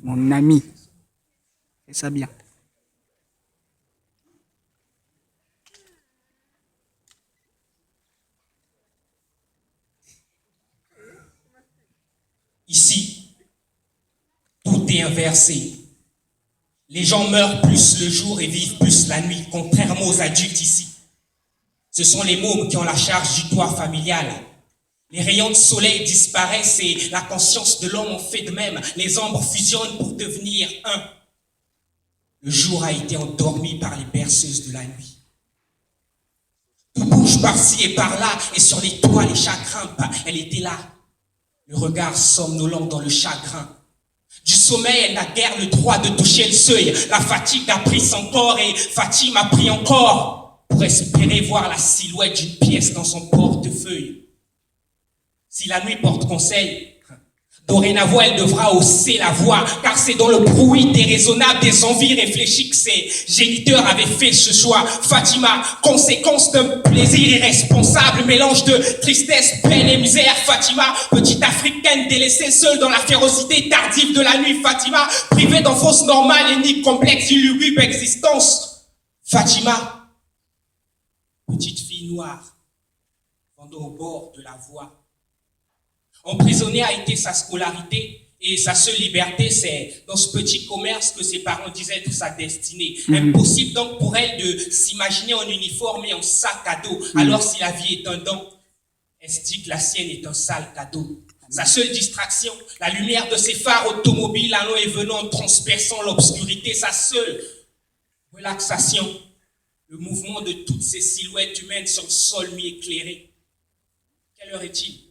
mon ami. Fais ça bien. Ici, tout est inversé. Les gens meurent plus le jour et vivent plus la nuit, contrairement aux adultes ici. Ce sont les mômes qui ont la charge du toit familial. Les rayons de soleil disparaissent et la conscience de l'homme en fait de même. Les ombres fusionnent pour devenir un. Le jour a été endormi par les berceuses de la nuit. Tout bouge par-ci et par-là, et sur les toits, les chats grimpent. Elle était là, le regard somnolent dans le chagrin. Du sommeil, elle n'a guère le droit de toucher le seuil. La fatigue a pris son corps et Fatima a pris encore pour espérer voir la silhouette d'une pièce dans son portefeuille. Si la nuit porte conseil, dorénavant, elle devra hausser la voix, car c'est dans le bruit déraisonnable des envies réfléchies que ses géniteurs avaient fait ce choix. Fatima, conséquence d'un plaisir irresponsable, mélange de tristesse, peine et misère. Fatima, petite africaine délaissée seule dans la férocité tardive de la nuit. Fatima, privée d'enfance normale et ni complexe d'une lugubre existence. Fatima, petite fille noire, pendant au bord de la voie. Emprisonnée a été sa scolarité et sa seule liberté, c'est dans ce petit commerce que ses parents disaient être sa destinée. Impossible donc pour elle de s'imaginer en uniforme et en sac à dos. Alors si la vie est un don, elle se dit que la sienne est un sale cadeau. Sa seule distraction, la lumière de ses phares automobiles allant et venant transperçant l'obscurité. Sa seule relaxation, le mouvement de toutes ces silhouettes humaines sur le sol mi-éclairé. Quelle heure est-il ?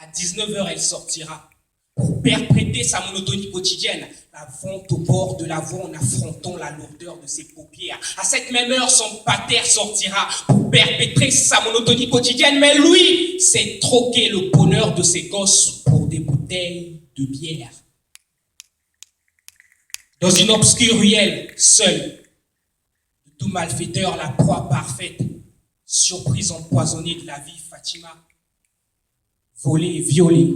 À 19h, elle sortira pour perpétrer sa monotonie quotidienne. La vente au bord de la voie en affrontant la lourdeur de ses paupières. À cette même heure, son pater sortira pour perpétrer sa monotonie quotidienne. Mais lui, c'est troquer le bonheur de ses gosses pour des bouteilles de bière. Dans une obscure ruelle, seule, de tout malfaiteur, la proie parfaite, surprise empoisonnée de la vie, Fatima, volé et violé,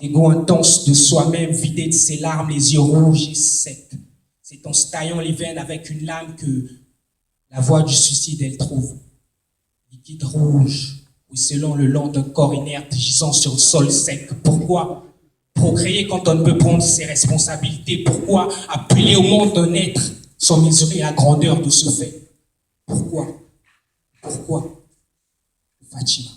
dégoût intense de soi-même, vidé de ses larmes, les yeux rouges et secs. C'est en se taillant les veines avec une lame que la voie du suicide, elle trouve. Liquide rouge, ruisselant le long d'un corps inerte gisant sur le sol sec. Pourquoi procréer quand on ne peut prendre ses responsabilités? Pourquoi appeler au monde un être sans mesurer la grandeur de ce fait? Pourquoi Fatima?